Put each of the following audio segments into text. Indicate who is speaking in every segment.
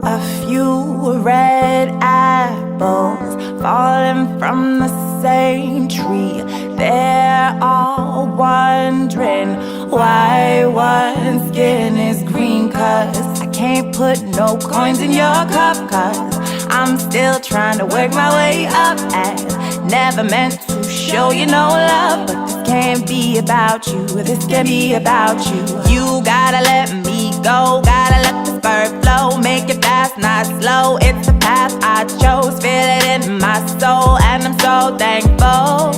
Speaker 1: A few red apples falling from the same tree. They're all wondering why one skin is green. 'Cause I can't put no coins in your cup. 'Cause I'm still trying to work my way up. And never meant to show you no love. But this can't be about you. This can't be about you. You gotta let me go. Gotta let the bird flow. Make it fast, not slow. It's the path I chose. Feel it in my soul. And I'm so thankful.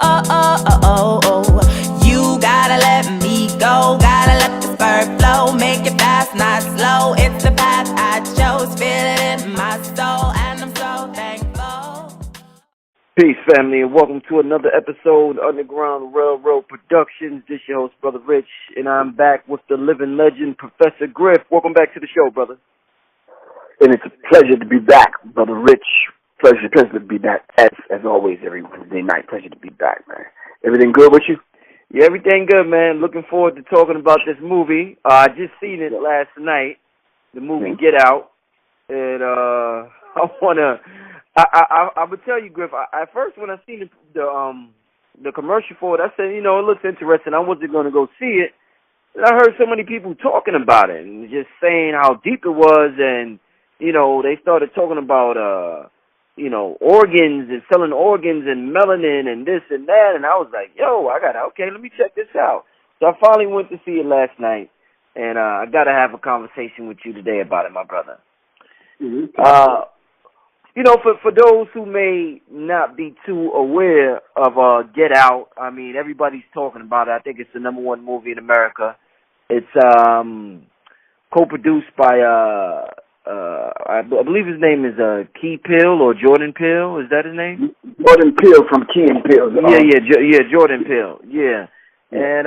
Speaker 1: Oh, oh, oh, oh, oh. You gotta let me go. Gotta let the bird flow. Make it fast, not slow. It's the path I chose. Feel it in my soul. And I'm so thankful.
Speaker 2: Peace, family, and welcome to another episode of Underground Railroad Productions. This is your host, Brother Rich, and I'm back with the living legend, Professor Griff. Welcome back to the show, brother.
Speaker 3: And it's a pleasure to be back, Brother Rich. Pleasure to be back, as always, every Wednesday night. Pleasure to be back, man. Everything good with you?
Speaker 2: Yeah, everything good, man. Looking forward to talking about this movie. I just seen it last night, the movie Get Out, and I would tell you, Griff. At first, when I seen the commercial for it, I said, it looks interesting. I wasn't going to go see it. And I heard so many people talking about it and just saying how deep it was, and they started talking about organs and selling organs and melanin and this and that, and I was like, let me check this out. So I finally went to see it last night, and I got to have a conversation with you today about it, my brother.
Speaker 3: Mm-hmm.
Speaker 2: For those who may not be too aware of Get Out, I mean, everybody's talking about it. I think it's the #1 movie in America. It's co-produced by, I believe his name is Key Peele or Jordan Peele. Is that his name?
Speaker 3: Jordan Peele from Key and Peele.
Speaker 2: Yeah, Jordan Peele. Yeah. And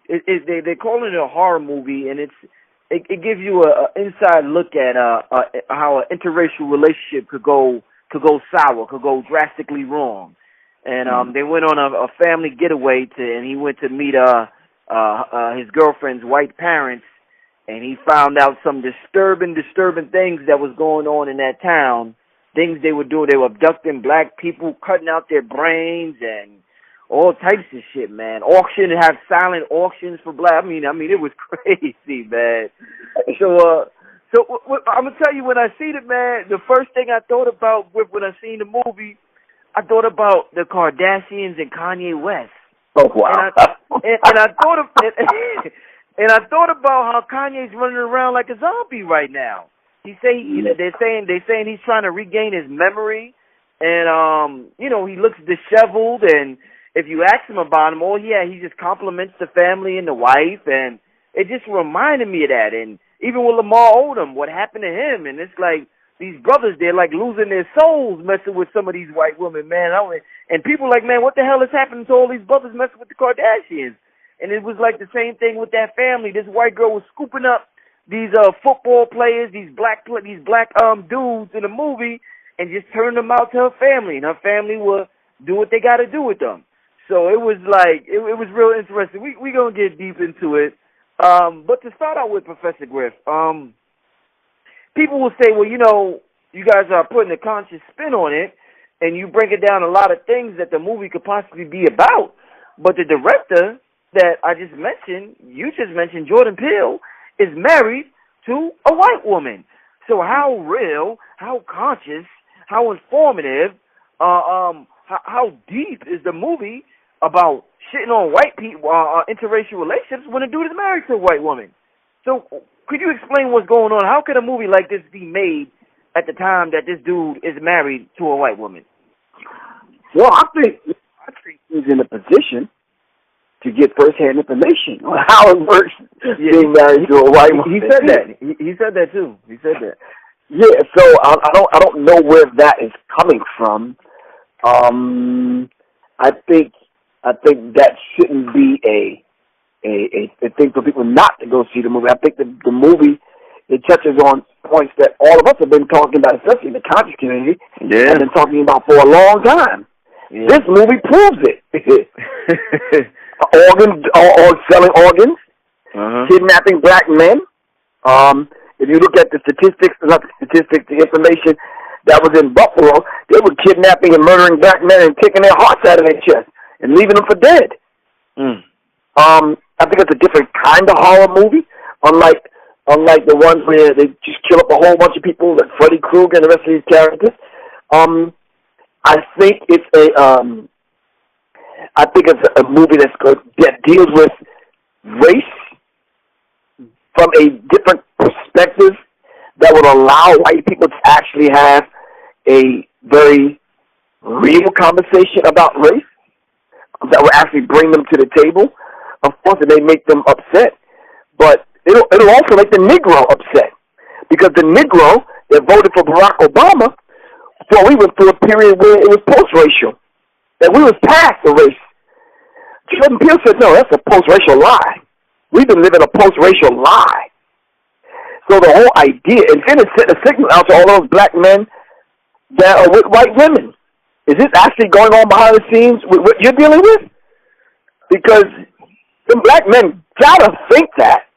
Speaker 2: they're calling it a horror movie, and it gives you an inside look at how an interracial relationship could go sour, could go drastically wrong. And they went on a family getaway and he went to meet his girlfriend's white parents, and he found out some disturbing things that was going on in that town. Things they were doing. They were abducting black people, cutting out their brains, and all types of shit, man. Have silent auctions for black. I mean, it was crazy, man. So I'm gonna tell you, when I seen it, man, the first thing I thought about when I seen the movie, I thought about the Kardashians and Kanye West.
Speaker 3: Oh wow!
Speaker 2: And I thought about how Kanye's running around like a zombie right now. They're saying he's trying to regain his memory, and he looks disheveled. And if you ask him about him, he just compliments the family and the wife, and it just reminded me of that. And even with Lamar Odom, what happened to him, and it's like these brothers, they're like losing their souls messing with some of these white women, man. And people like, man, what the hell is happening to all these brothers messing with the Kardashians? And it was like the same thing with that family. This white girl was scooping up these football players, these black dudes in the movie, and just turning them out to her family, and her family will do what they got to do with them. So it was like it was real interesting. We gonna get deep into it, but to start out with, Professor Griff, people will say, well, you guys are putting a conscious spin on it, and you break it down a lot of things that the movie could possibly be about. But the director that you just mentioned, Jordan Peele, is married to a white woman. So how real, how conscious, how informative, how deep is the movie about shitting on white people, interracial relationships, when a dude is married to a white woman? So could you explain what's going on? How could a movie like this be made at the time that this dude is married to a white woman?
Speaker 3: Well, I think he's in a position to get first-hand information on how it works being married to a white woman.
Speaker 2: He said that. He said that too. He said that.
Speaker 3: Yeah. So I don't know where that is coming from. I think that shouldn't be a thing for people not to go see the movie. I think the movie, it touches on points that all of us have been talking about, especially in the conscious community, and been talking about for a long time. Yeah. This movie proves it. Selling organs, kidnapping black men, If you look at the statistics, not the statistics, the information that was in Buffalo, they were kidnapping and murdering black men and taking their hearts out of their chest and leaving them for dead. I think it's a different kind of horror movie, unlike the ones where they just kill up a whole bunch of people, like Freddy Krueger and the rest of these characters. I think it's a movie that deals with race from a different perspective that would allow white people to actually have a very real conversation about race, that would actually bring them to the table. Of course, it may make them upset, but it'll also make the Negro upset, because the Negro that voted for Barack Obama, well, we went through a period where it was post-racial, that we was past the race. Jordan Peele said, no, that's a post-racial lie. We've been living a post-racial lie. So the whole idea, and then it sent a signal out to all those black men that are with white women. Is this actually going on behind the scenes with what you're dealing with? Because the black men gotta think that.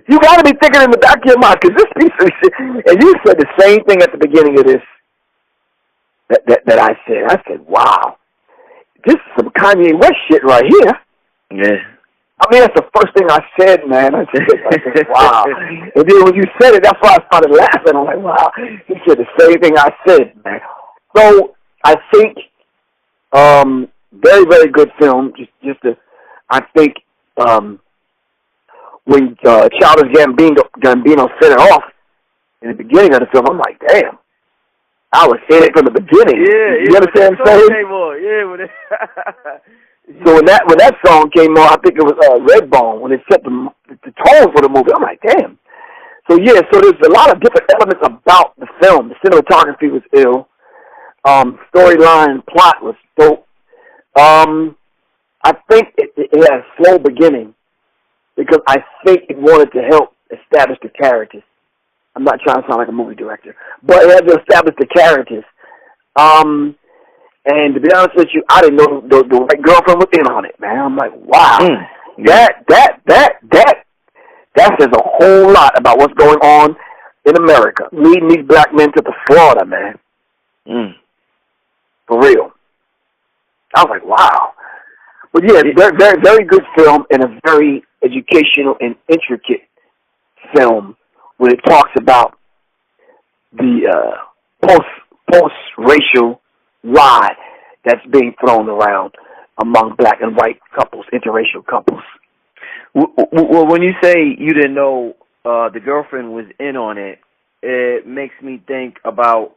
Speaker 3: You gotta be thinking in the back of your mind, because this piece of shit, and you said the same thing at the beginning of this that I said. I said, wow, this is some Kanye West shit right here.
Speaker 2: Yeah.
Speaker 3: I mean, that's the first thing I said, man. I said, wow. And then when you said it, that's why I started laughing. I'm like, wow. He said the same thing I said, man. So I think very, very good film. I think when Childish Gambino set it off in the beginning of the film, I'm like, damn. I was saying it from the beginning.
Speaker 2: Yeah,
Speaker 3: you understand what I'm saying? So when that song came on, I think it was Redbone, when it set the tone for the movie. I'm like, damn. So yeah, so there's a lot of different elements about the film. The cinematography was ill. Storyline, plot was dope. I think it had a slow beginning because I think it wanted to help establish the characters. I'm not trying to sound like a movie director, but it had to establish the characters. And to be honest with you, I didn't know the white girlfriend was in on it, man. I'm like, wow, that says a whole lot about what's going on in America, leading these black men to the slaughter, man. For real. I was like, wow. But yeah, very, very, very good film, and a very educational and intricate film when it talks about the post-racial lie that's being thrown around among black and white couples, interracial couples.
Speaker 2: Well, when you say you didn't know the girlfriend was in on it, it makes me think about,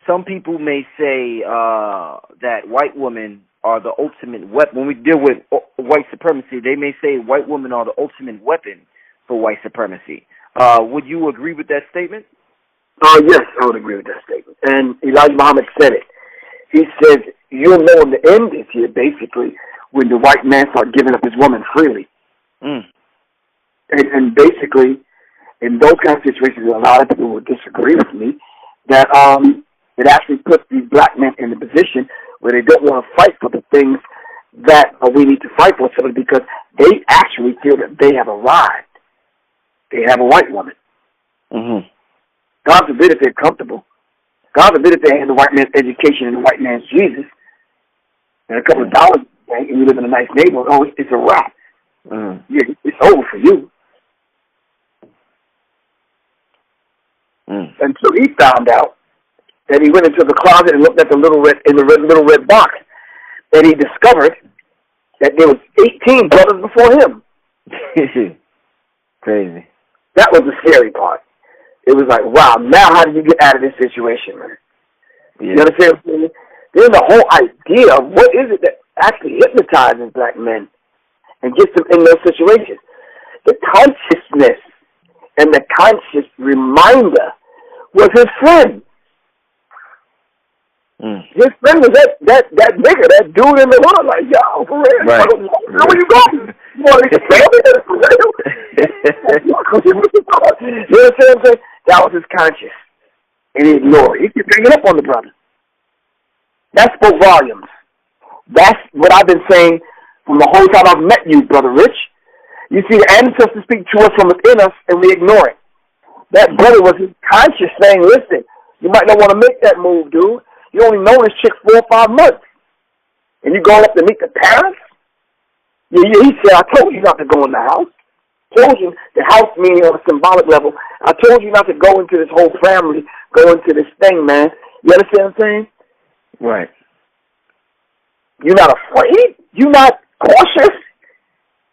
Speaker 2: some people may say that white women are the ultimate weapon. When we deal with white supremacy, they may say white women are the ultimate weapon for white supremacy. Would you agree with that statement?
Speaker 3: Yes, I would agree with that statement. And Elijah Muhammad said it. He said, you'll know when the end is here, basically, when the white man starts giving up his woman freely. And basically, in those kind of situations, a lot of people would disagree with me, that it actually puts these black men in a position where they don't want to fight for the things that we need to fight for, simply because they actually feel that they have arrived. They have a white woman. God forbid if they're comfortable. God forbid if they had the white man's education and the white man's Jesus, and a couple of dollars, and you live in a nice neighborhood, oh, it's a wrap. Yeah, it's over for you. Until he found out that he went into the closet and looked at the little red box, and he discovered that there was 18 brothers before him.
Speaker 2: Crazy.
Speaker 3: That was the scary part. It was like, wow, now how do you get out of this situation, man? Yeah. You understand what I'm saying? There's the whole idea of what is it that actually hypnotizes black men and gets them in those situations. The consciousness and the conscious reminder was his friend. His friend was that nigga, that dude in the hood, like, yo, for real.
Speaker 2: Right.
Speaker 3: Where you going? You want to tell me that for real? You know what I'm saying? That was his conscience. And he ignored it. He kept bringing up on the brother. That spoke volumes. That's what I've been saying from the whole time I've met you, Brother Rich. You see, the ancestors speak to us from within us, and we ignore it. That brother was conscious saying, listen, you might not want to make that move, dude. You only know this chick 4 or 5 months. And you going up to meet the parents? Yeah, he said, I told you not to go in the house. I told you, the house meaning on a symbolic level, I told you not to go into this whole family, go into this thing, man. You understand what I'm saying?
Speaker 2: Right.
Speaker 3: You're not afraid? You're not cautious?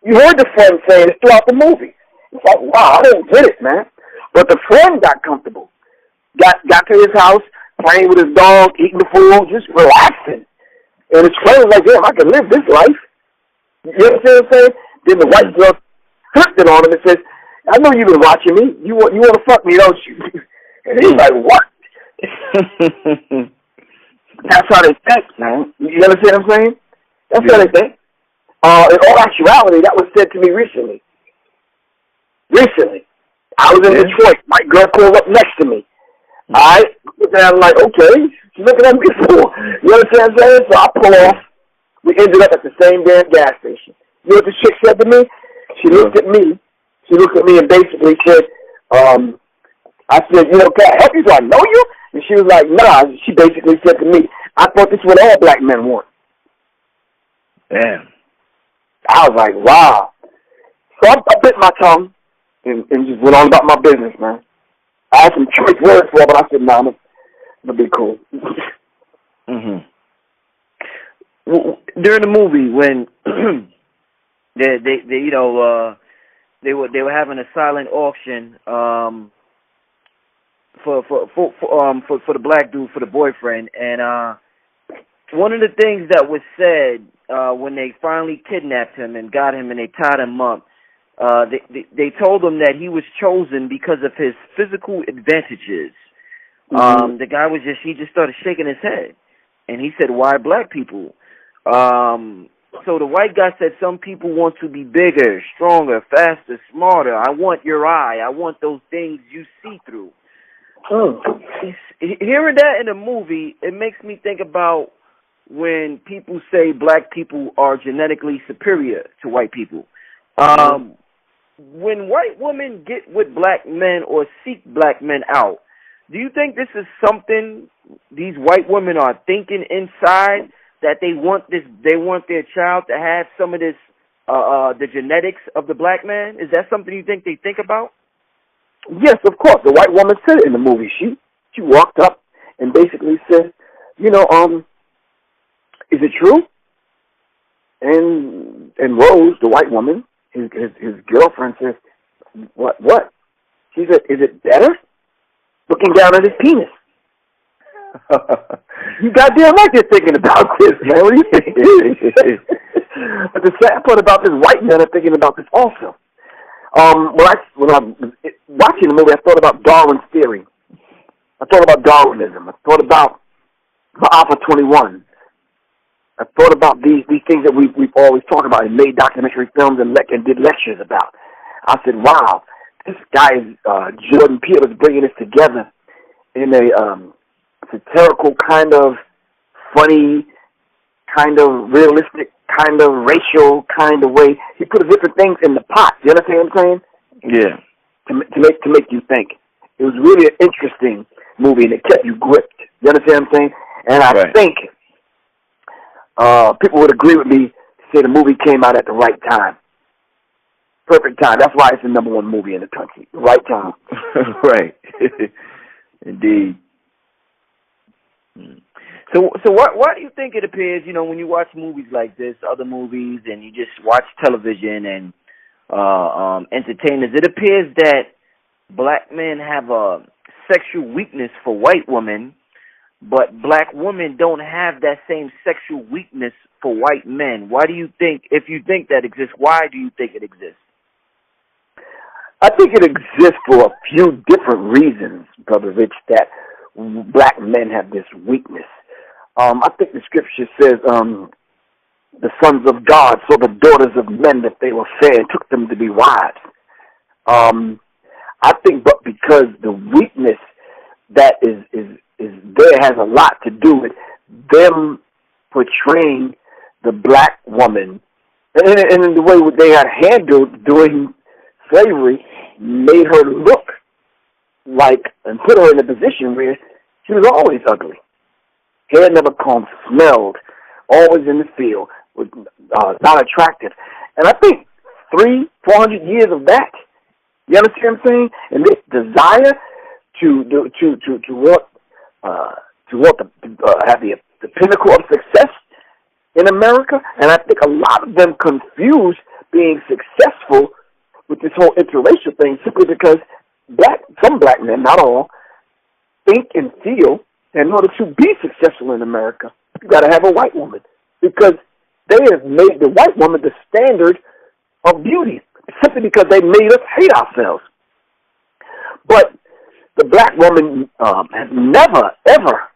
Speaker 3: You heard the friend saying it throughout the movie. It's like, wow, I didn't get it, man. But the friend got comfortable. Got to his house, playing with his dog, eating the food, just relaxing. And his friend was like, damn, I can live this life. You understand what I'm saying? Then the white girl flipped it on him and says, I know you've been watching me. You want to fuck me, don't you? And he's like, what? That's how they think, man. You understand what I'm saying? That's how they think. In all actuality, that was said to me recently. I was in Detroit. My girl called up next to me. I I'm like, okay, she's looking at me for. You understand what I'm saying? So I pull off. We ended up at the same damn gas station. You know what the chick said to me? She looked at me. She looked at me and basically said, I said, you know, can I help you? Do I know you? And she was like, nah. She basically said to me, I thought this is what all black men want.
Speaker 2: Damn.
Speaker 3: I was like, wow. So I bit my tongue and just went on about my business, man. I had some choice words for her, but I said, nah, I'm going to be cool.
Speaker 2: Mm-hmm. During the movie, when they were having a silent auction for the black dude, for the boyfriend, and one of the things that was said when they finally kidnapped him and got him and they tied him up, they told him that he was chosen because of his physical advantages.
Speaker 3: Mm-hmm.
Speaker 2: The guy he just started shaking his head, and he said, "Why black people?" So the white guy said, "Some people want to be bigger, stronger, faster, smarter. I want your eye. I want those things you see through."
Speaker 3: Oh.
Speaker 2: Hearing that in a movie, it makes me think about when people say black people are genetically superior to white people. When white women get with black men or seek black men out, do you think this is something these white women are thinking inside, that they want their child to have some of this, the genetics of the black man? Is that something you think they think about?
Speaker 3: Yes, of course. The white woman said it in the movie. She walked up and basically said, you know, is it true? And Rose, the white woman, his girlfriend, says, what? She said, is it better? Looking down at his penis. You goddamn right they're thinking about this, man. What do you think? But the sad part about this, white men are thinking about this also. When I'm watching the movie, I thought about Darwin's theory. I thought about Darwinism. I thought about Alpha 21. I thought about these things that we've always talked about and made documentary films and did lectures about. I said, wow, this guy, Jordan Peele, is bringing this together in a satirical kind of funny, kind of realistic, kind of racial kind of way. He put different things in the pot. You understand what I'm saying?
Speaker 2: Yeah.
Speaker 3: To make you think. It was really an interesting movie, and it kept you gripped. You understand what I'm saying? And I think people would agree with me to say the movie came out at the right time. Perfect time. That's why it's the #1 movie in the country. The right time.
Speaker 2: Right. Indeed. So why do you think it appears, you know, when you watch movies like this, other movies, and you just watch television and entertainers, it appears that black men have a sexual weakness for white women, but black women don't have that same sexual weakness for white men? Why do you think, if you think that exists, why do you think it exists?
Speaker 3: I think it exists for a few different reasons, Brother Rich, that black men have this weakness. I think the scripture says, the sons of God saw the daughters of men that they were fair and took them to be wives. I think, but because the weakness that is there has a lot to do with them portraying the black woman, and in the way they had handled during slavery, made her look and put her in a position where she was always ugly. Hair never combed, smelled, always in the field, was not attractive. And I think 300-400 years of that. You understand what I'm saying? And this desire to have the pinnacle of success in America, and I think a lot of them confuse being successful with this whole interracial thing simply because some black men, not all, think and feel that in order to be successful in America, you got to have a white woman, because they have made the white woman the standard of beauty simply because they made us hate ourselves. But the black woman has never, ever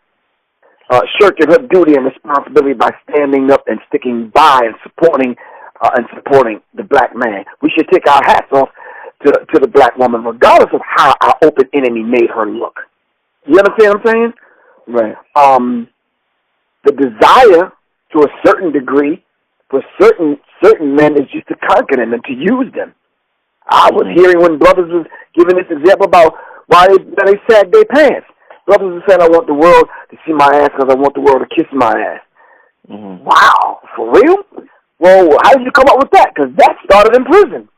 Speaker 3: shirked her duty and responsibility by standing up and sticking by and supporting the black man. We should take our hats off to the black woman, regardless of how our open enemy made her look. You understand what I'm saying?
Speaker 2: Right.
Speaker 3: The desire, to a certain degree, for certain men is just to conquer them and to use them. I was hearing when brothers was giving this example about why they sag their pants. Brothers were saying, I want the world to see my ass because I want the world to kiss my ass. Mm-hmm. Wow, for real? Well, how did you come up with that? Because that started in prison.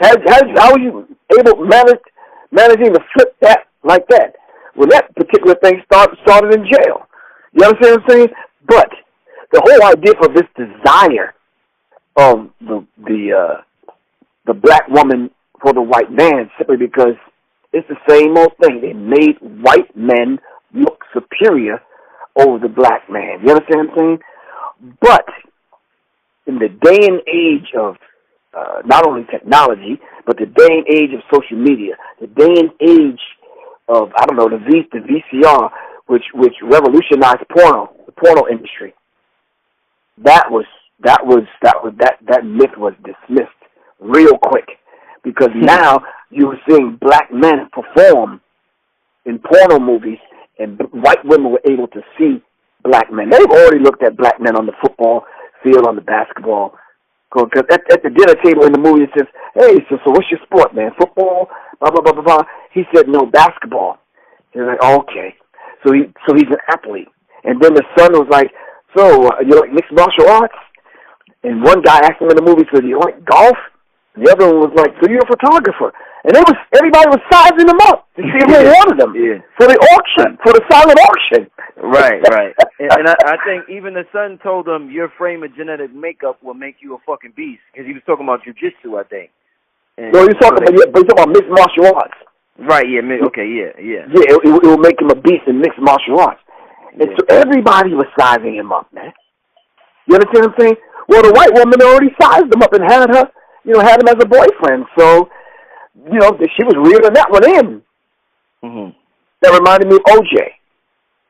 Speaker 3: How were you able managing to flip that like that? Well, that particular thing started in jail. You understand what I'm saying? But the whole idea for this desire of the black woman for the white man, simply because it's the same old thing. They made white men look superior over the black man. You understand what I'm saying? But in the day and age of not only technology, but the day and age of social media, the day and age of, I don't know, the VCR, which revolutionized the porno industry. That myth was dismissed real quick, because now you were seeing black men perform in porno movies, and white women were able to see black men. They've already looked at black men on the football field, on the basketball. Because at the dinner table in the movie, it says, hey, so what's your sport, man? Football? Blah, blah, blah, blah, blah. He said, no, basketball. They're like, oh, okay. So he's an athlete. And then the son was like, so you like mixed martial arts? And one guy asked him in the movie, so do you like golf? And the other one was like, so you're a photographer. And everybody was sizing them up to see who wanted them for the auction, for the silent auction.
Speaker 2: Right. And I think even the son told him, your frame of genetic makeup will make you a fucking beast. Because he was talking about jiu-jitsu, I think. And
Speaker 3: no, he's talking about mixed martial arts.
Speaker 2: Right, yeah, okay, yeah.
Speaker 3: Yeah, it will make him a beast in mixed martial arts. And so everybody was sizing him up, man. You understand what I'm saying? Well, the white woman already sized him up and had him as a boyfriend. So, she was reeling that one in. Mm-hmm. That reminded me of OJ.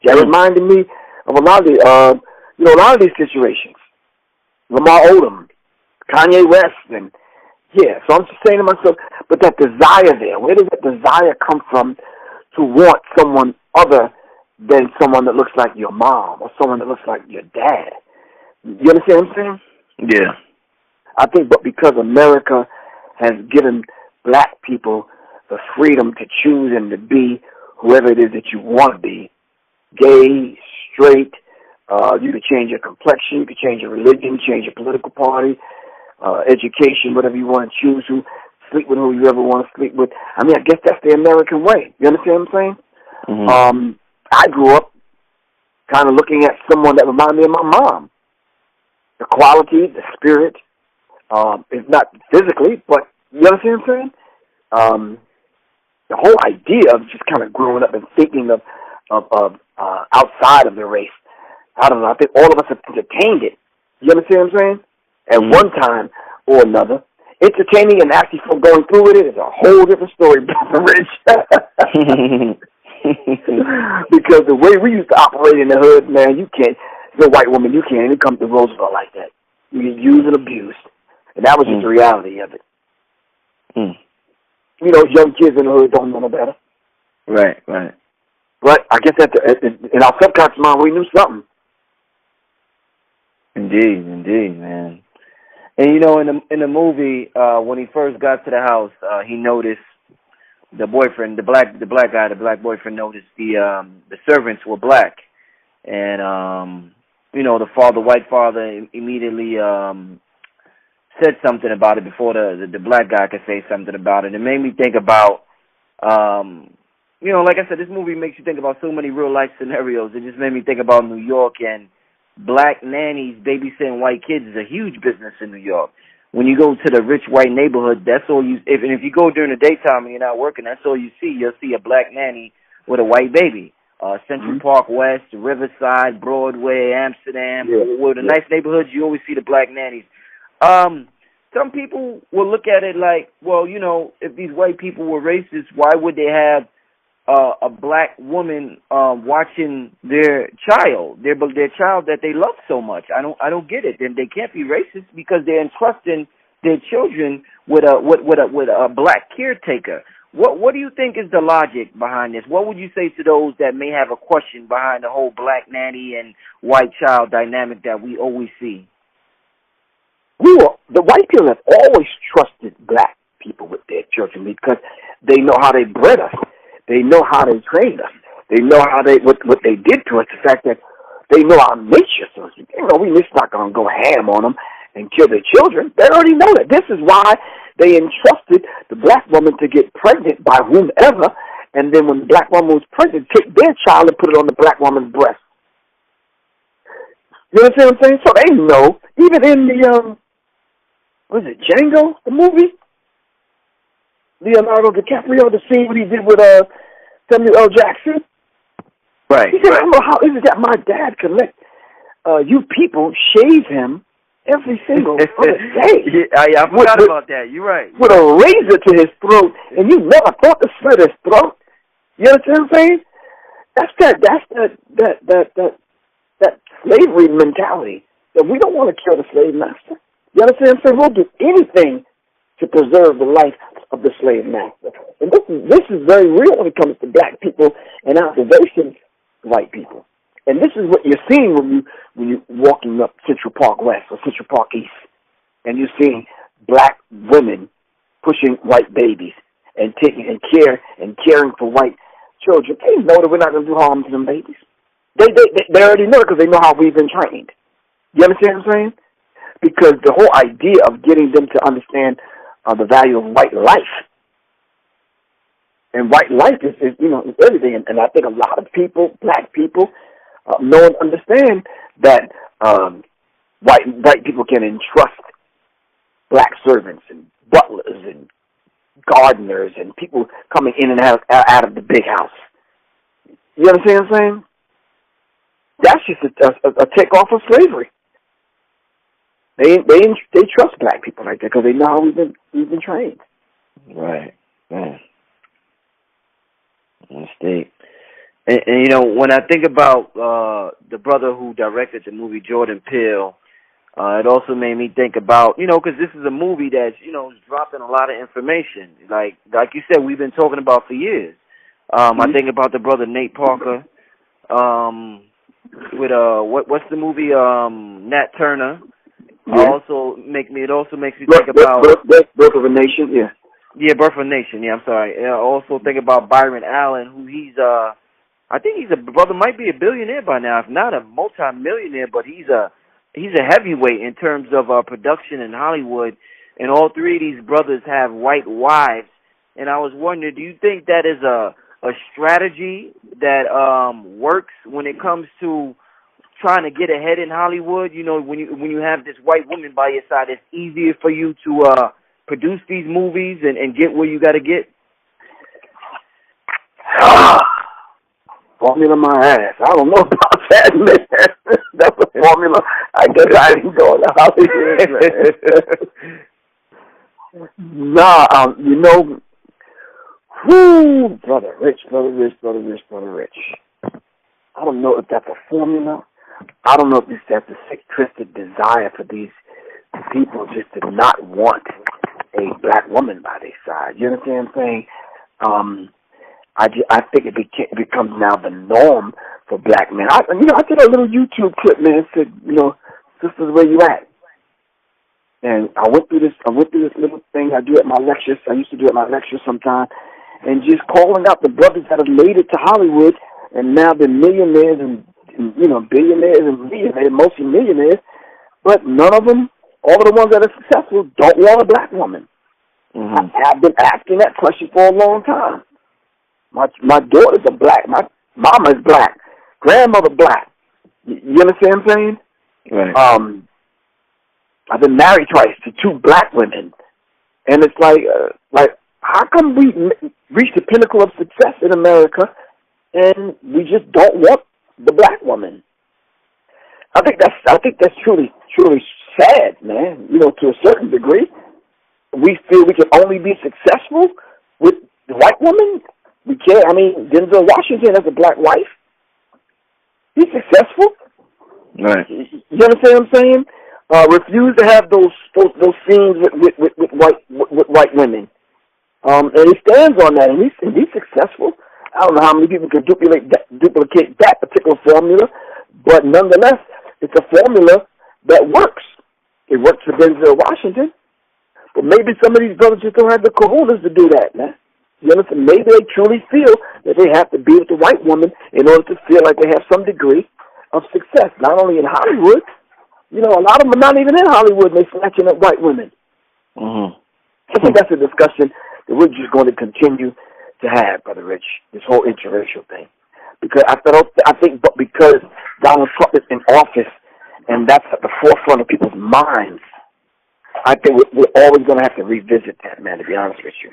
Speaker 3: That reminded me of a lot of these situations. Lamar Odom, Kanye West, and so I'm just saying to myself, but that desire there, where does that desire come from to want someone other than someone that looks like your mom or someone that looks like your dad? You understand what I'm saying?
Speaker 2: Yeah.
Speaker 3: I think, but because America has given black people the freedom to choose and to be whoever it is that you want to be, gay, straight, you can change your complexion, you can change your religion, change your political party, education, whatever you want to choose, sleep with who you ever want to sleep with. I mean, I guess that's the American way. You understand what I'm saying? Mm-hmm. I grew up kind of looking at someone that reminded me of my mom. The quality, the spirit, it's not physically, but you understand what I'm saying? The whole idea of just kind of growing up and thinking of outside of the race. I don't know. I think all of us have entertained it. You understand what I'm saying? At one time or another. Entertaining and actually going through with it is a whole different story, Brother Rich. Because the way we used to operate in the hood, man, you can't. You're a white woman, you can't even come to Roosevelt like that. You get used and abused. And that was just the reality of it. Young kids in the hood don't know no better.
Speaker 2: Right.
Speaker 3: But I guess in our subconscious mind, we knew something.
Speaker 2: Indeed, man. And in the movie, when he first got to the house, he noticed the boyfriend, the black guy, the black boyfriend noticed the servants were black, and the white father immediately said something about it before the black guy could say something about it. It made me think about, like I said, this movie makes you think about so many real life scenarios. It just made me think about New York, and black nannies babysitting white kids is a huge business in New York. When you go to the rich white neighborhood, that's all you. If you go during the daytime and you're not working, that's all you see. You'll see a black nanny with a white baby. Central Park West, Riverside, Broadway, Amsterdam, with the nice neighborhoods, you always see the black nannies. Some people will look at it like, well, if these white people were racist, why would they have a black woman watching their child that they love so much? I don't get it. Then they can't be racist because they're entrusting their children with a black caretaker. What do you think is the logic behind this? What would you say to those that may have a question behind the whole black nanny and white child dynamic that we always see?
Speaker 3: The white people have always trusted black people with their children because they know how they bred us. They know how they trained us. They know how what they did to us. The fact that they know our nature. So, we're just not going to go ham on them and kill their children. They already know that. This is why they entrusted the black woman to get pregnant by whomever, and then when the black woman was pregnant, take their child and put it on the black woman's breast. You understand what I'm saying? So they know, even in the, what is it, Django, the movie? Leonardo DiCaprio, the scene what he did with Samuel L. Jackson.
Speaker 2: Right.
Speaker 3: He said, I don't know how is it that my dad can let you people shave him every single day.
Speaker 2: I forgot about that. You're right.
Speaker 3: With a razor to his throat, and you never thought to slit his throat. You understand what I'm saying? That's slavery mentality. That we don't want to kill the slave master. You understand what I'm saying? We'll do anything to preserve the life of the slave master. And this is very real when it comes to black people and observation white people. And this is what you're seeing when you're walking up Central Park West or Central Park East, and you're seeing black women pushing white babies and taking and caring for white children. They know that we're not going to do harm to them babies. They already know it because they know how we've been trained. You understand what I'm saying? Because the whole idea of getting them to understand the value of white life, and white life is everything. And I think a lot of people, black people, know and understand that white people can entrust black servants and butlers and gardeners and people coming in and out of the big house. You understand what I'm saying? That's just a takeoff of slavery. They trust black people like that because they know how we've been trained.
Speaker 2: Right. Mistake. And when I think about the brother who directed the movie, Jordan Peele, it also made me think about, because this is a movie that's, dropping a lot of information. Like you said, we've been talking about for years. I think about the brother Nate Parker, with what's the movie, Nat Turner.
Speaker 3: Yeah.
Speaker 2: It also makes me think about
Speaker 3: Birth of a Nation. Yeah.
Speaker 2: Yeah, Birth of a Nation. Yeah, I'm sorry. I also think about Byron Allen, who I think he's a brother, might be a billionaire by now, if not a multi-millionaire, but he's a heavyweight in terms of production in Hollywood. And all three of these brothers have white wives. And I was wondering, do you think that is a strategy that works when it comes to trying to get ahead in Hollywood? When you have this white woman by your side, it's easier for you to produce these movies and get where you got to get?
Speaker 3: Formula my ass. I don't know about that, man. That's a formula. I guess I didn't go to Hollywood, man. Nah, brother Rich. I don't know if that's a formula. I don't know if that's a sick, twisted desire for these people just to not want a black woman by their side. You understand what I'm saying? I think it becomes now the norm for black men. I did a little YouTube clip, man. It said, sisters, where you at? And I went through this little thing I do at my lectures. I used to do at my lectures sometimes. and just calling out the brothers that have made it to Hollywood and now they're millionaires and billionaires and millionaires, mostly millionaires, but none of them, all of the ones that are successful, don't want a black woman. Mm-hmm. I've been asking that question for a long time. My daughters are black. My mama is black. Grandmother black. You understand what I'm saying?
Speaker 4: Right.
Speaker 3: I've been married twice to 2 black women, and it's like how come we reach the pinnacle of success in America and we just don't want the black woman? I think that's truly sad, man. To a certain degree, we feel we can only be successful with the white woman. We can't. I mean, Denzel Washington has a black wife. He's successful.
Speaker 4: Right.
Speaker 3: You understand what I'm saying? Refuse to have those scenes with white women. And he stands on that, and he's successful. I don't know how many people can duplicate that particular formula, but nonetheless, it's a formula that works. It works for Denzel Washington, but maybe some of these brothers just don't have the cojones to do that, man. You understand? Maybe they truly feel that they have to be with the white woman in order to feel like they have some degree of success, not only in Hollywood. A lot of them are not even in Hollywood, and they're snatching up white women.
Speaker 4: Mm-hmm.
Speaker 3: I think that's a discussion that we're just going to continue to have, Brother Rich, this whole interracial thing. Because I think because Donald Trump is in office, and that's at the forefront of people's minds, I think we're always going to have to revisit that, man, to be honest with you.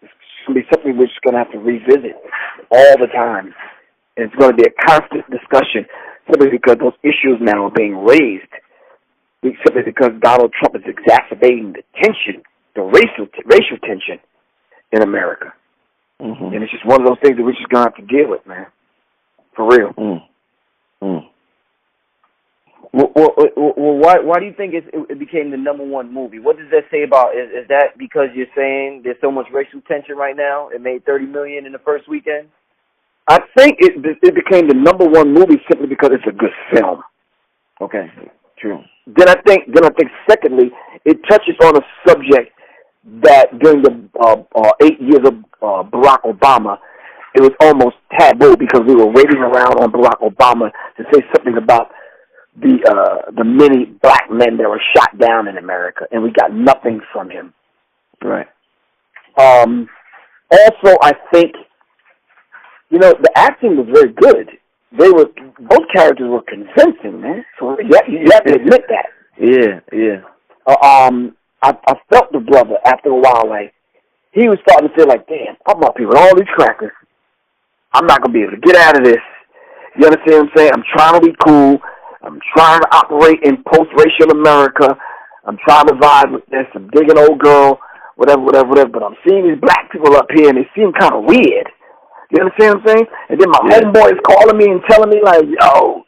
Speaker 3: It's going to be something we're just going to have to revisit all the time. And it's going to be a constant discussion simply because those issues now are being raised, simply because Donald Trump is exacerbating the tension, the racial tension in America. Mm-hmm. And it's just one of those things that we're just going to have to deal with, man. For real.
Speaker 2: Well, why do you think it became the #1 movie? What does that say about? Is that because you're saying there's so much racial tension right now? It made $30 million in the first weekend.
Speaker 3: I think it became the #1 movie simply because it's a good film.
Speaker 4: Okay, true.
Speaker 3: Then I think secondly, it touches on a subject that during the 8 years of Barack Obama, it was almost taboo because we were waiting around on Barack Obama to say something about the many black men that were shot down in America, and we got nothing from him.
Speaker 4: Right.
Speaker 3: Also, I think, the acting was very good. Both characters were convincing, man. So you have to admit that.
Speaker 4: Yeah.
Speaker 3: I felt the brother after a while, like, he was starting to feel like, damn, I'm up here with all these crackers. I'm not going to be able to get out of this. You understand what I'm saying? I'm trying to be cool. I'm trying to operate in post-racial America. I'm trying to vibe with this. I'm digging old girl, whatever. But I'm seeing these black people up here, and they seem kind of weird. You understand what I'm saying? And then my homeboy is calling me and telling me, like, yo,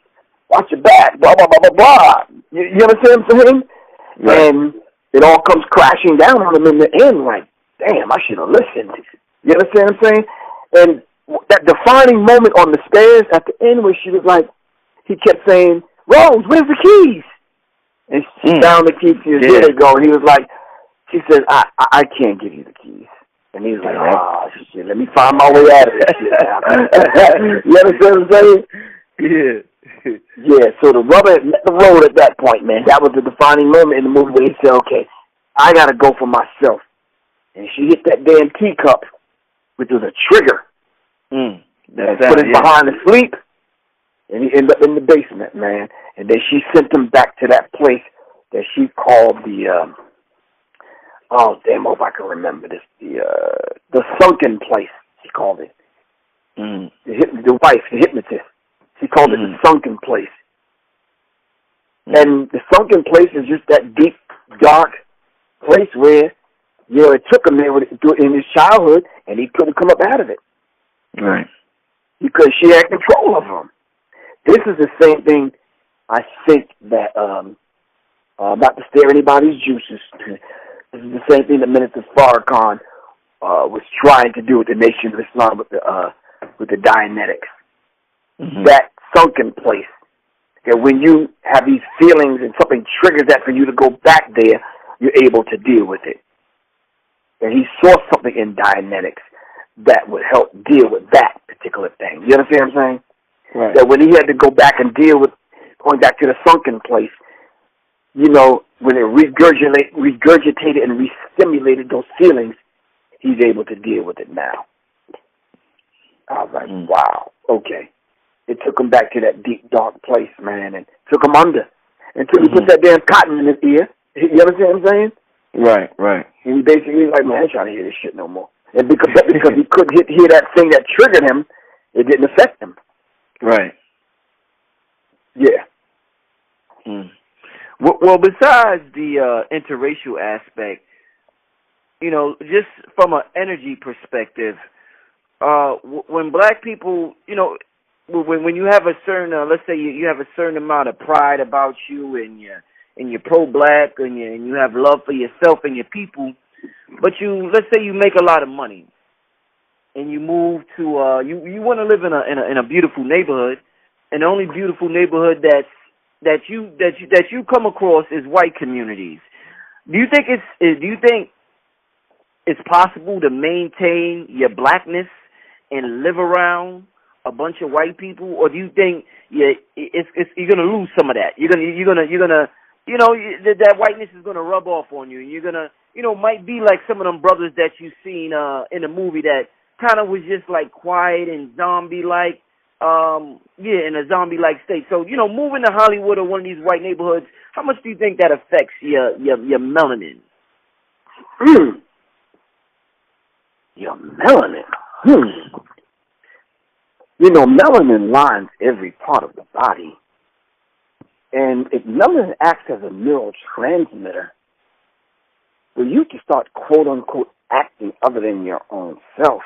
Speaker 3: watch your back, blah, blah, blah, blah, blah. You understand what I'm saying? Right. And it all comes crashing down on him in the end, like, damn, I should have listened. You understand what I'm saying? And that defining moment on the stairs at the end where she was like, he kept saying, Rose, where's the keys? And she found the keys. She said, here they go. And he was like, she said, I can't give you the keys. And he was like, oh, shit, let me find my way out of this shit now. You understand what I'm saying? Yeah, so the rubber met the road at that point, man. That was the defining moment in the movie where he said, okay, I got to go for myself. And she hit that damn teacup, which was a trigger. Put him behind the sleep, and he ended up in the basement, man. And then she sent him back to that place that she called the, I hope I can remember this, the sunken place, she called it. The wife, the hypnotist, she called it the sunken place. And the sunken place is just that deep, dark place where, it took him there in his childhood, and he couldn't come up out of it.
Speaker 4: Right.
Speaker 3: Because she had control of him. This is the same thing, I think, that, not to stir anybody's juices, this is the same thing that Minister Farrakhan was trying to do with the Nation of Islam with the Dianetics. That sunken place. That when you have these feelings and something triggers that for you to go back there, you're able to deal with it. And he saw something in Dianetics that would help deal with that particular thing. You understand what I'm saying?
Speaker 4: Right.
Speaker 3: That when he had to go back and deal with going back to the sunken place, you know, when it regurgitated and re-stimulated those feelings, he's able to deal with it now. I was like, wow, okay. It took him back to that deep, dark place, man, and took him under. And took him put that damn cotton in his ear. You understand what I'm saying?
Speaker 4: Right, right.
Speaker 3: And he basically was like, man, I ain't trying to hear this shit no more. And because he couldn't hear that thing that triggered him, it didn't affect him.
Speaker 4: Right.
Speaker 3: Yeah.
Speaker 2: Well, besides the interracial aspect, you know, just from an energy perspective, when black people, you know, when you have a certain, let's say you have a certain amount of pride about you and you're pro-black and you have love for yourself and your people, but let's say you make a lot of money and you move to, you want to live in a beautiful neighborhood, and the only beautiful neighborhood that you come across is white communities. Do you think it's possible to maintain your blackness and live around a bunch of white people, or do you think you're gonna lose some of that? You're gonna you know, that whiteness is gonna rub off on you, and you're gonna, you know, might be like some of them brothers that you seen in the movie that kind of was just like quiet and zombie-like, in a zombie-like state. So, you know, moving to Hollywood or one of these white neighborhoods, how much do you think that affects your melanin?
Speaker 3: Your melanin. You know, melanin lines every part of the body. And if melanin acts as a neurotransmitter, for you to start, quote-unquote, acting other than your own self,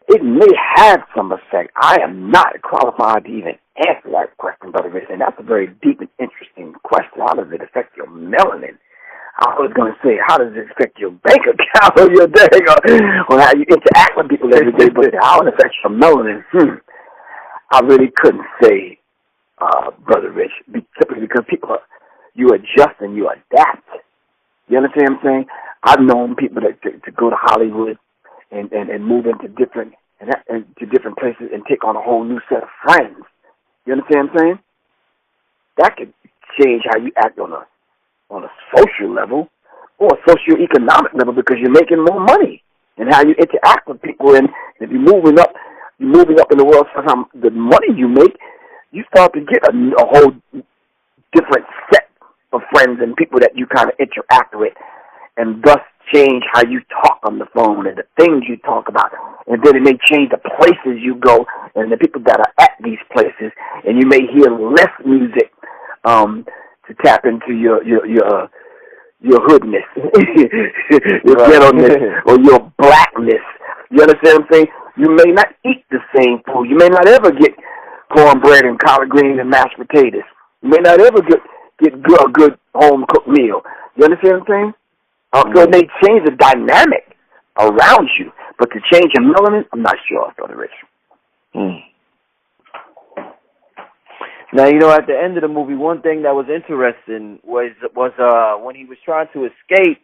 Speaker 3: it may have some effect. I am not qualified to even answer that question, Brother Rich, and that's a very deep and interesting question. How does it affect your melanin? I was going to say, how does it affect your bank account or your day or how you interact with people every day, but how it affects your melanin? I really couldn't say, Brother Rich, simply because you adjust and you adapt. You understand what I'm saying? I've known people that to go to Hollywood and move into different places and take on a whole new set of friends. You understand what I'm saying? That could change how you act on a social level or a socioeconomic level because you're making more money and how you interact with people. And if you're moving up in the world, somehow the money you make, you start to get a whole different set of friends and people that you kind of interact with, and thus change how you talk on the phone and the things you talk about. And then it may change the places you go and the people that are at these places, and you may hear less music to tap into your hoodness, your gentleness, or your blackness. You understand what I'm saying? You may not eat the same food. You may not ever get cornbread and collard greens and mashed potatoes. You may not ever get a good home-cooked meal. You understand what I'm saying? So it may change the dynamic around you, but to change your melanin, I'm not sure, Brother Rich.
Speaker 2: Now, you know, at the end of the movie, one thing that was interesting was when he was trying to escape,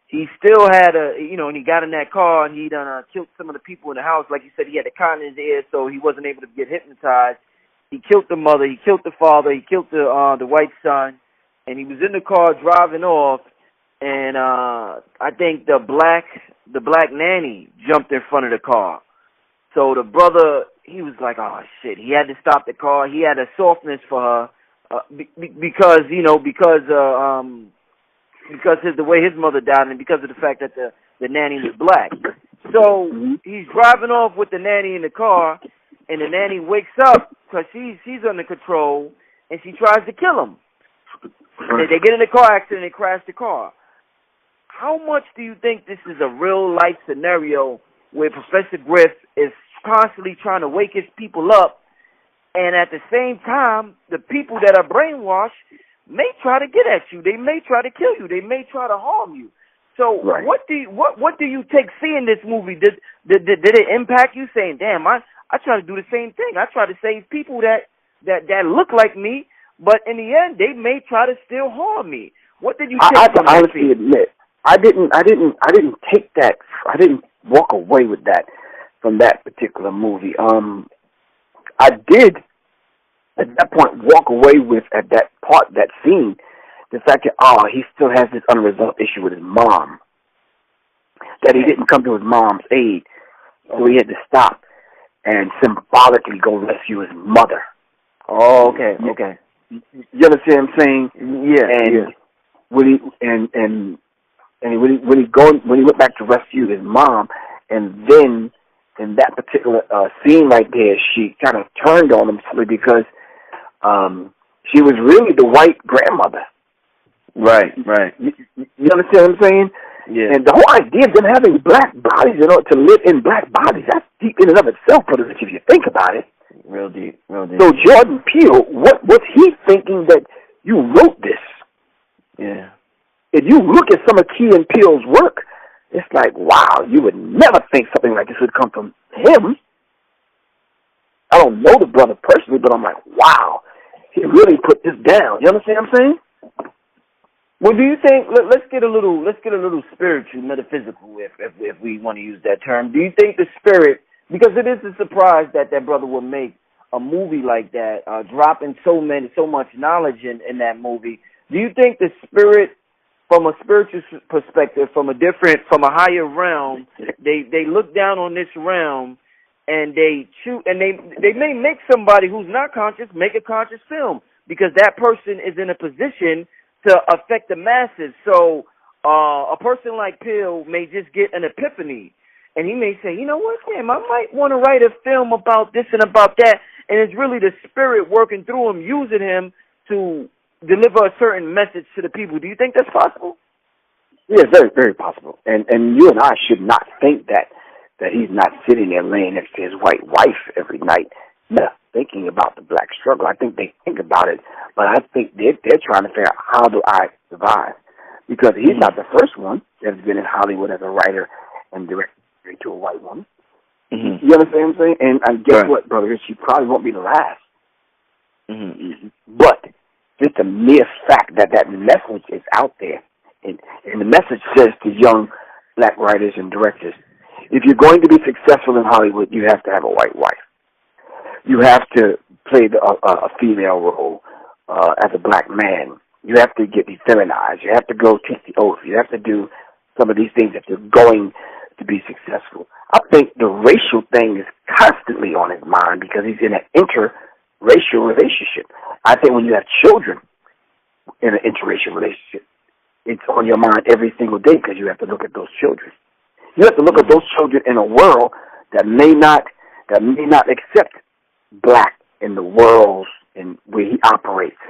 Speaker 2: he still had and he got in that car and he killed some of the people in the house. Like you said, he had the cotton in his ear, so he wasn't able to get hypnotized. He killed the mother, he killed the father, he killed the white son, and he was in the car driving off. And I think the black nanny jumped in front of the car. So the brother, he was like, oh shit, he had to stop the car. He had a softness for her because the way his mother died, and because of the fact that the nanny was black. So he's driving off with the nanny in the car, and the nanny wakes up because she's under control, and she tries to kill him. They get in a car accident and they crash the car. How much do you think this is a real-life scenario where Professor Griff is constantly trying to wake his people up, and at the same time, the people that are brainwashed may try to get at you. They may try to kill you. They may try to harm you. So what do you take seeing this movie? Did it impact you saying, damn, I try to do the same thing. I try to save people that look like me, but in the end, they may try to still harm me. What did you take from that?
Speaker 3: I honestly admit, I didn't take that. I didn't walk away with that from that particular movie. I did at that point walk away with at that part, that scene, the fact that he still has this unresolved issue with his mom, that he didn't come to his mom's aid, so he had to stop and symbolically go rescue his mother.
Speaker 2: Oh, okay, okay.
Speaker 3: You understand what I'm saying?
Speaker 2: Yeah.
Speaker 3: And when he went back to rescue his mom, and then in that particular scene right there, she kind of turned on him simply because she was really the white grandmother.
Speaker 4: Right, right.
Speaker 3: You understand what I'm saying?
Speaker 4: Yeah.
Speaker 3: And the whole idea of them having black bodies in order to live in black bodies, that's deep in and of itself, Brother Rich, if you think about it.
Speaker 4: Real deep, real deep.
Speaker 3: So Jordan Peele, what was he thinking that you wrote this?
Speaker 4: Yeah.
Speaker 3: If you look at some of Key and Peele's work, it's like, wow, you would never think something like this would come from him. I don't know the brother personally, but I'm like, wow, he really put this down. You understand what I'm saying?
Speaker 2: Well, do you think? Let's get a little spiritual, metaphysical, if we want to use that term. Do you think the spirit? Because it is a surprise that brother would make a movie like that, dropping so much knowledge in that movie. Do you think the spirit, from a spiritual perspective, from a higher realm, they look down on this realm and they shoot, and they may make somebody who's not conscious make a conscious film because that person is in a position to affect the masses. So a person like Peele may just get an epiphany, and he may say, you know what, damn, I might want to write a film about this and about that, and it's really the spirit working through him, using him to deliver a certain message to the people. Do you think that's possible?
Speaker 3: Yeah, very, very possible. And you and I should not think that he's not sitting there laying next to his white wife every night, thinking about the black struggle. I think they think about it, but I think they're trying to figure out, how do I survive? Because he's not the first one that's been in Hollywood as a writer and director to a white woman. Mm-hmm. You understand what I'm saying? And guess what, brother? She probably won't be the last. Mm-hmm. But just the mere fact that message is out there, and the message says to young black writers and directors, if you're going to be successful in Hollywood, you have to have a white wife. You have to play a female role as a black man. You have to get effeminized. You have to go take the oath. You have to do some of these things if you're going to be successful. I think the racial thing is constantly on his mind because he's in an interracial relationship. I think when you have children in an interracial relationship, it's on your mind every single day because you have to look at those children. You have to look at those children in a world that may not accept black in the world in where he operates.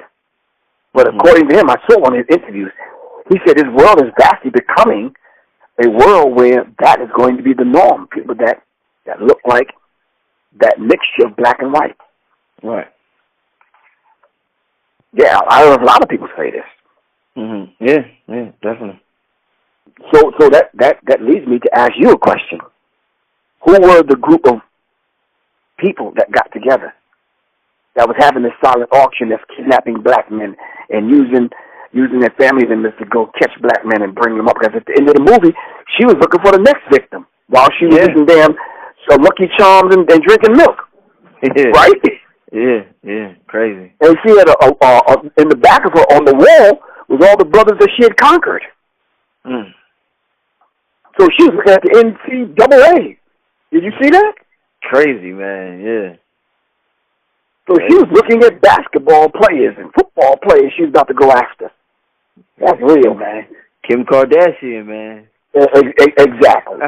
Speaker 3: But according to him, I saw one of his interviews, he said his world is vastly becoming a world where that is going to be the norm. People that look like that mixture of black and white.
Speaker 4: Right.
Speaker 3: Yeah, I heard a lot of people say this.
Speaker 4: Mm-hmm. Yeah, definitely.
Speaker 3: So that leads me to ask you a question. Who were the group of people that got together that was having this silent auction that's kidnapping black men and using their family members to go catch black men and bring them up? Because at the end of the movie, she was looking for the next victim while she was eating damn Lucky Charms and drinking milk.
Speaker 4: Yeah.
Speaker 3: Right?
Speaker 4: Yeah, crazy.
Speaker 3: And she had in the back of her on the wall was all the brothers that she had conquered.
Speaker 4: Mm.
Speaker 3: So she was looking at the NCAA. Did you see that?
Speaker 4: Crazy, man, yeah.
Speaker 3: So she was looking at basketball players and football players she was about to go after. That's real, man.
Speaker 4: Kim Kardashian, man.
Speaker 3: Exactly.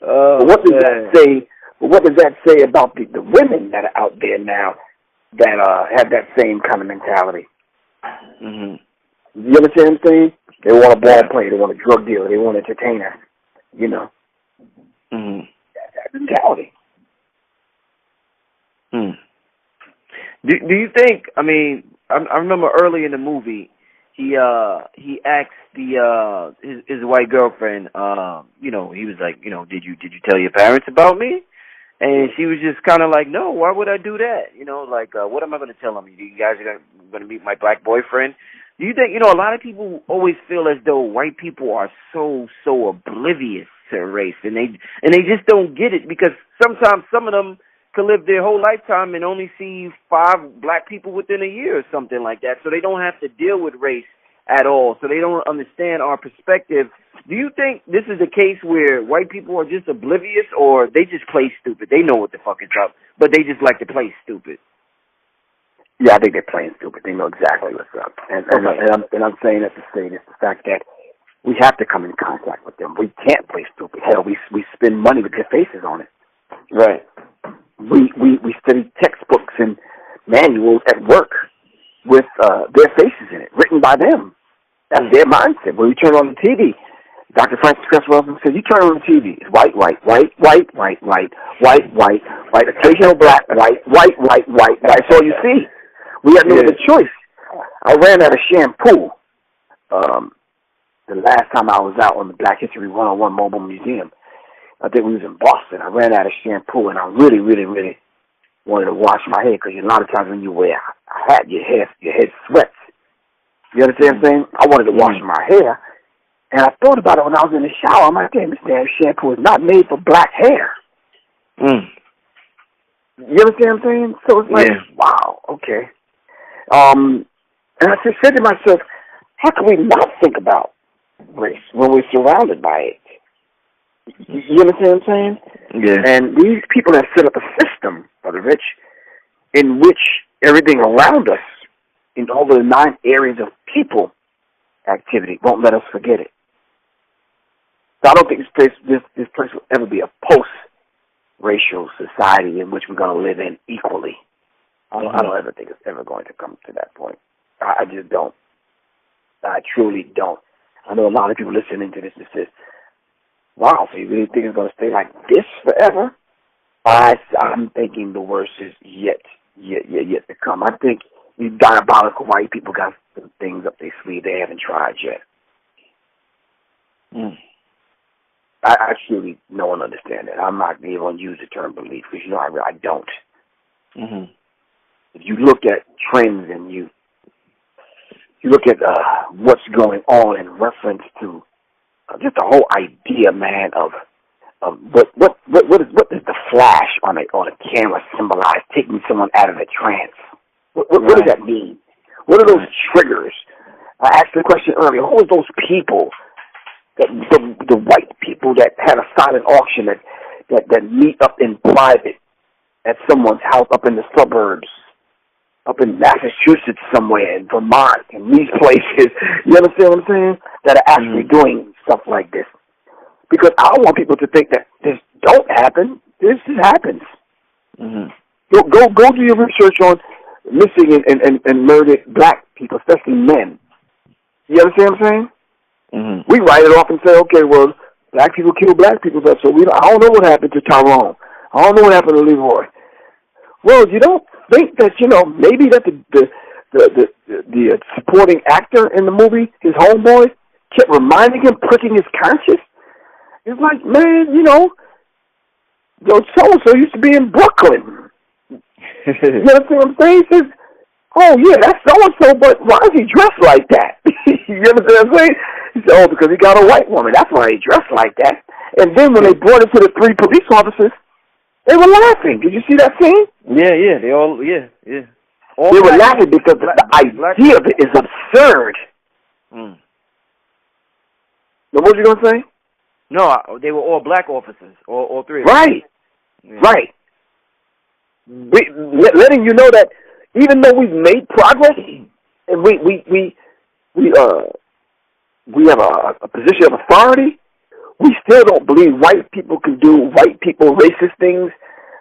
Speaker 3: What does that say? What does that say about the women that are out there now that have that same kind of mentality?
Speaker 4: Mm-hmm.
Speaker 3: You understand what I'm saying? They want a ball player, they want a drug dealer, they want an entertainer. You know.
Speaker 4: Mm-hmm.
Speaker 3: That mentality.
Speaker 4: Mm.
Speaker 2: Do you think? I mean, I remember early in the movie, he asked his white girlfriend, he was like, did you tell your parents about me? And she was just kind of like, no, why would I do that? What am I going to tell them? You guys are going to meet my black boyfriend? Do you think, a lot of people always feel as though white people are so oblivious to race, and they just don't get it, because sometimes some of them could live their whole lifetime and only see 5 black people within a year or something like that, so they don't have to deal with race at all, so they don't understand our perspective. Do you think this is a case where white people are just oblivious, or they just play stupid? They know what the fuck is up, but they just like to play stupid.
Speaker 3: Yeah, I think they're playing stupid. They know exactly what's up. And I'm saying that to say this, the fact that we have to come in contact with them. We can't play stupid. Hell, we spend money with their faces on it.
Speaker 2: Right.
Speaker 3: We study textbooks and manuals at work with their faces in it, written by them. That's their mindset. When we turn on the TV, Dr. Francis Cresswell said, you turn on the TV, it's white, white, white, white, white, white, white, white, white, occasional black, white, white, white, white, white. That's all you see. We had no other choice. I ran out of shampoo the last time I was out on the Black History 101 Mobile Museum. I think we was in Boston. I ran out of shampoo, and I really, really, really wanted to wash my hair, because a lot of times when you wear a hat, your head sweats. You understand what I'm saying? I wanted to wash my hair, and I thought about it when I was in the shower. I'm like, damn, this damn shampoo is not made for black hair. You understand what I'm saying? So it's like, wow, okay. And I just said to myself, how can we not think about race when we're surrounded by it? You understand what I'm saying?
Speaker 2: Yeah.
Speaker 3: And these people have set up a system, Brother Rich, in which everything around us, in all the 9 areas of people activity, won't let us forget it. So I don't think this place will ever be a post-racial society in which we're going to live in equally. I don't ever think it's ever going to come to that point. I just don't. I truly don't. I know a lot of people listening to this that says, wow, so you really think it's going to stay like this forever? I'm thinking the worst is yet to come. I think these diabolical white people got some things up their sleeve they haven't tried yet. I truly know and understand that. I'm not even going to use the term belief, because I don't. If you look at trends and you look at what's going on in reference to just the whole idea, man, of what does the flash on a camera symbolize? Taking someone out of a trance. What does that mean? What are those triggers? I asked the question earlier. Who are those people? The white people that had a silent auction that meet up in private at someone's house up in the suburbs, up in Massachusetts somewhere, in Vermont, in these places, you understand what I'm saying, that are actually doing stuff like this. Because I don't want people to think that this don't happen. This happens. Go do your research on missing and murdered black people, especially men. You understand what I'm saying? We write it off and say, okay, well, black people kill black people, so I don't know what happened to Tyrone. I don't know what happened to Leroy. Well, you don't think that, maybe that the supporting actor in the movie, his homeboy, kept reminding him, pricking his conscience? It's like, man, so-and-so used to be in Brooklyn. You know what I'm saying? He says, oh, yeah, that's so-and-so, but why is he dressed like that? You understand what I'm saying? He said, oh, because he got a white woman. That's why he dressed like that. And then when they brought it to the 3 police officers, they were laughing. Did you see that scene?
Speaker 2: Yeah. They all, yeah. All
Speaker 3: they were laughing because the idea of it is absurd. Now, what were you going to say?
Speaker 2: No, they were all black officers, all 3 of them.
Speaker 3: Right. Yeah. Right. Letting you know that even though we've made progress and we have a position of authority, we still don't believe white people can do white people racist things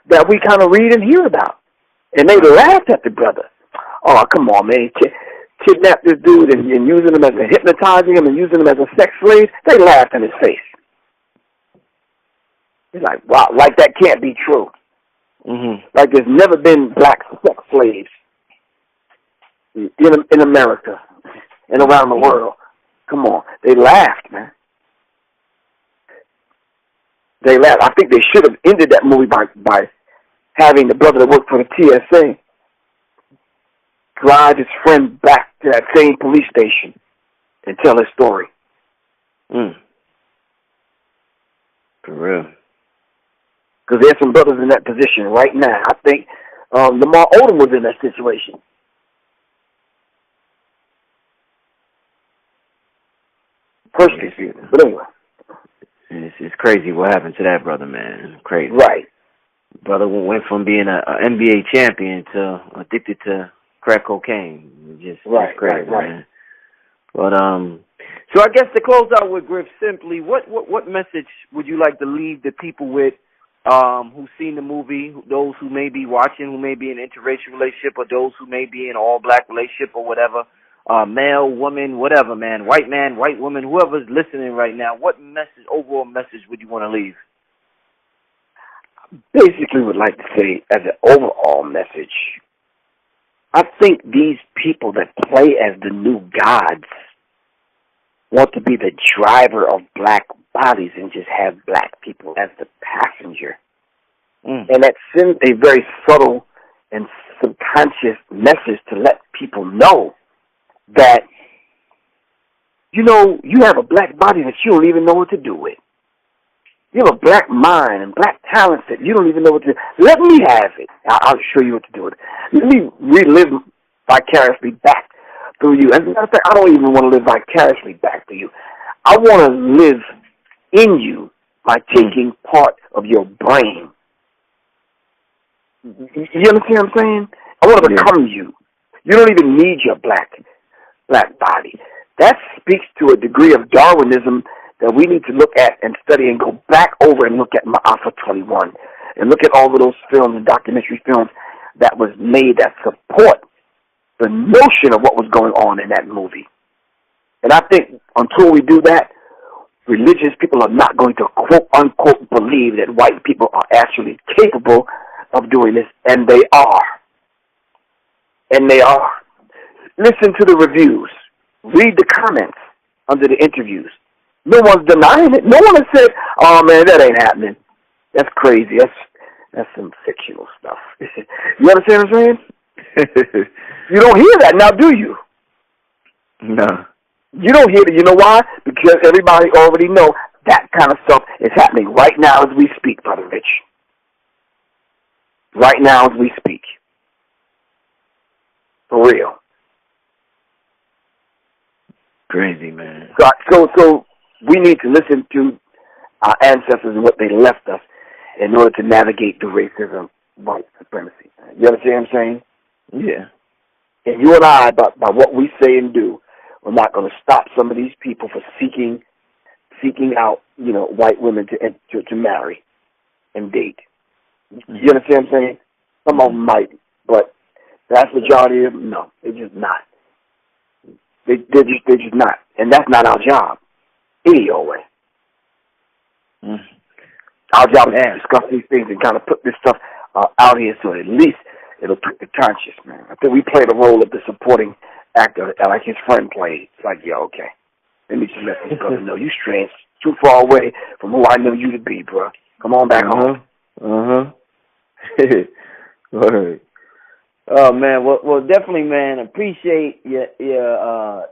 Speaker 3: that we kind of read and hear about. And they laughed at the brother. Oh, come on, man. Kidnap this dude and using him hypnotizing him and using him as a sex slave. They laughed in his face. He's like, wow, like that can't be true. Like there's never been black sex slaves in America and around the world. Come on. They laughed, man. They laughed. I think they should have ended that movie by having the brother that worked for the TSA drive his friend back to that same police station and tell his story.
Speaker 4: For real.
Speaker 3: Because there's some brothers in that position right now. I think Lamar Odom was in that situation. Personally speaking. But anyway.
Speaker 4: It's crazy what happened to that brother, man. Crazy.
Speaker 3: Right.
Speaker 4: Brother went from being an NBA champion to addicted to crack cocaine. Just crazy, man. But so I guess to close out with Griff, simply, what message would you like to leave the people with who've seen the movie, those who may be watching, who may be in an interracial relationship, or those who may be in an all-black relationship or whatever, male, woman, whatever, man, white woman, whoever's listening right now, what overall message would you want to leave?
Speaker 3: Basically would like to say, as an overall message, I think these people that play as the new gods want to be the driver of black bodies and just have black people as the passenger. And that sends a very subtle and subconscious message to let people know that, you know, you have a black body that you don't even know what to do with. You have a black mind and black talents that you don't even know what to do. Let me have it. I'll show you what to do with it. Let me relive vicariously back through you. As a matter of fact, I don't even want to live vicariously back through you. I want to live in you by taking part of your brain. You understand what I'm saying? I want to become you. You don't even need your black body. That speaks to a degree of Darwinism that we need to look at and study and go back over and look at Ma'afa 21 and look at all of those films and documentary films that was made that support the notion of what was going on in that movie. And I think until we do that, religious people are not going to quote-unquote believe that white people are actually capable of doing this, and they are. And they are. Listen to the reviews. Read the comments under the interviews. No one's denying it. No one has said, oh, man, that ain't happening. That's crazy. That's some fictional stuff. You understand what I'm saying? You don't hear that now, do you?
Speaker 4: No.
Speaker 3: You don't hear it. You know why? Because everybody already know that kind of stuff is happening right now as we speak, Brother Rich. Right now as we speak. For real.
Speaker 4: Crazy, man.
Speaker 3: So we need to listen to our ancestors and what they left us in order to navigate the racism, white supremacy. You understand what I'm saying?
Speaker 4: Yeah.
Speaker 3: And you and I, by what we say and do, we're not going to stop some of these people for seeking out, you know, white women to marry and date. You understand what I'm saying? Some of them might, but the vast majority of them, no, they're just not. They're just not, and that's not our job, any old way. Our job is to discuss these things and kind of put this stuff out here so at least it'll prick the conscience, man. I think we play the role of the supporting actor like his friend played. It's like, yeah, okay. Let me just let this brother know you strange, too far away from who I know you to be, bro. Come on back home.
Speaker 4: Word. Oh, man. Well, definitely, man. Appreciate your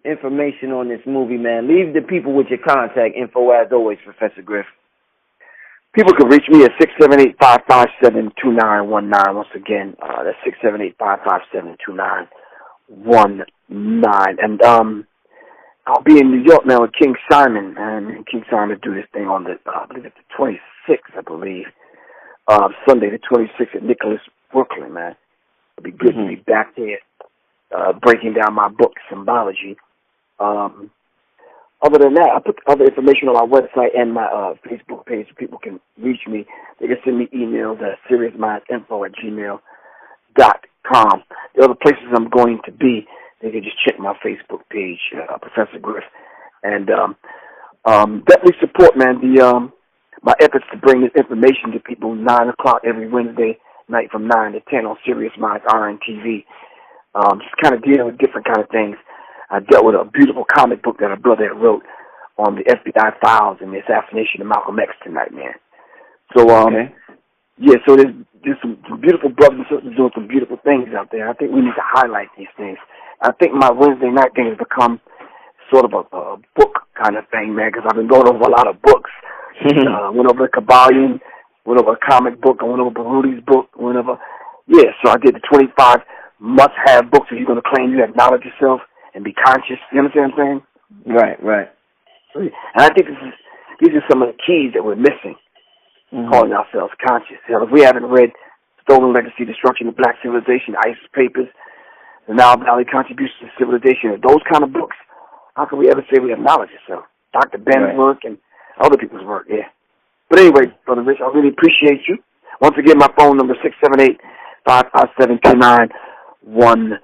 Speaker 4: information on this movie, man. Leave the people with your contact info as always, Professor Griff.
Speaker 3: People can reach me at 678-557-2919. Once again, that's 678-557-2919. And I'll be in New York now with King Simon. And King Simon do this thing on the, I believe it's the 26th, I believe. Sunday the 26th at Nicholas, Brooklyn, man. It'll be good to be back there breaking down my book, Symbology. Other than that, I put other information on my website and my Facebook page so people can reach me. They can send me emails at seriousminds@gmail.com. The other places I'm going to be, they can just check my Facebook page, Professor Griff. And definitely support, man, my efforts to bring this information to people 9 o'clock every Wednesday night from 9 to 10 on Serious Minds RNTV. Just kind of dealing with different kind of things. I dealt with a beautiful comic book that a brother had wrote on the FBI files and the assassination of Malcolm X tonight, man. So, yeah, so there's some beautiful brothers and sisters doing some beautiful things out there. I think we need to highlight these things. I think my Wednesday night thing has become sort of a book kind of thing, man, because I've been going over a lot of books. Went over Kabbalion, went over a comic book, I went over Barudi's book, went over, so I did the 25 must-have books if you're going to claim you have knowledge yourself and be conscious. You understand what I'm saying?
Speaker 4: Right.
Speaker 3: And I think these are some of the keys that we're missing, calling ourselves conscious. Hell, if we haven't read Stolen Legacy, Destruction of Black Civilization, ISIS Papers, the Nile Valley Contributions to Civilization, those kind of books, how can we ever say we have knowledge yourself? Dr. Ben's work and other people's work, But anyway, Brother Rich, I really appreciate you. Once again, my phone number 678-557-2919.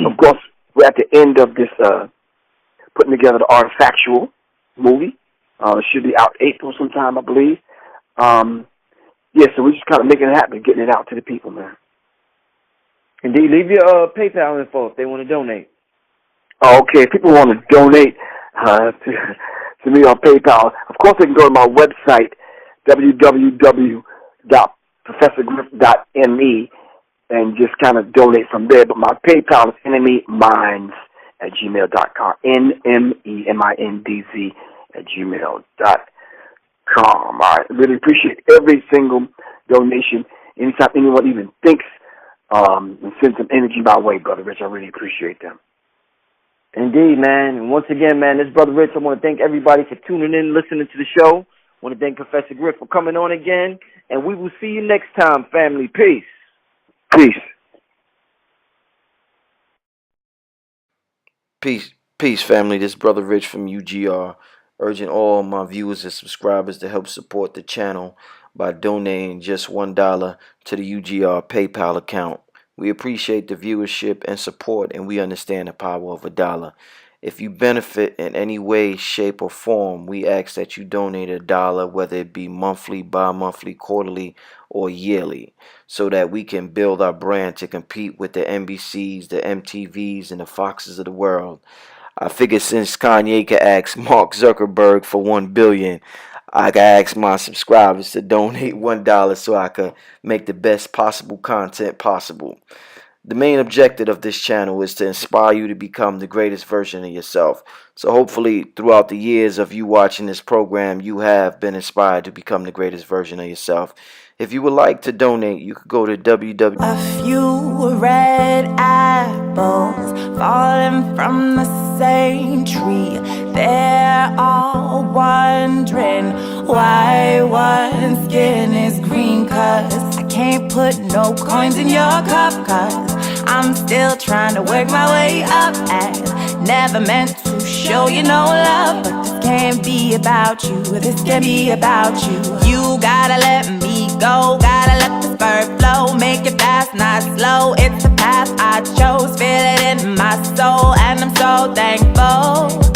Speaker 3: Of course, we're at the end of this putting together the Artifactual movie. It should be out April sometime, I believe. So we're just kind of making it happen, getting it out to the people, man.
Speaker 4: Indeed. Leave your PayPal info if they want to donate.
Speaker 3: Okay, if people want to donate to me on PayPal, of course they can go to my website, www.professorgriff.me, and just kind of donate from there. But my PayPal is enemyminds@gmail.com, NMEMINDZ@gmail.com. I really appreciate every single donation. Anytime anyone even thinks and send some energy my way, Brother Rich, I really appreciate them.
Speaker 4: Indeed, man. And once again, man, this is Brother Rich. I want to thank everybody for tuning in, listening to the show. I want to thank Professor Griff for coming on again. And we will see you next time, family. Peace. Peace, family. This is Brother Rich from UGR, urging all my viewers and subscribers to help support the channel by donating just $1 to the UGR PayPal account. We appreciate the viewership and support, and we understand the power of $1. If you benefit in any way, shape, or form, we ask that you donate $1, whether it be monthly, bi-monthly, quarterly, or yearly, so that we can build our brand to compete with the NBCs, the MTVs, and the Foxes of the world. I figure since Kanye could ask Mark Zuckerberg for $1 billion, I can ask my subscribers to donate $1 so I can make the best possible content possible. The main objective of this channel is to inspire you to become the greatest version of yourself. So hopefully throughout the years of you watching this program, you have been inspired to become the greatest version of yourself. If you would like to donate, you could go to www.
Speaker 1: A few red apples falling from the same tree. They're all wondering why one skin is green. 'Cause I can't put no coins in your cup. 'Cause I'm still trying to work my way up. And never meant to show you no love. But this can't be about you. This can't be about you. You gotta let me go. Gotta let this bird flow. Make it fast, not slow. It's the path I chose. Feel it in my soul. And I'm so thankful.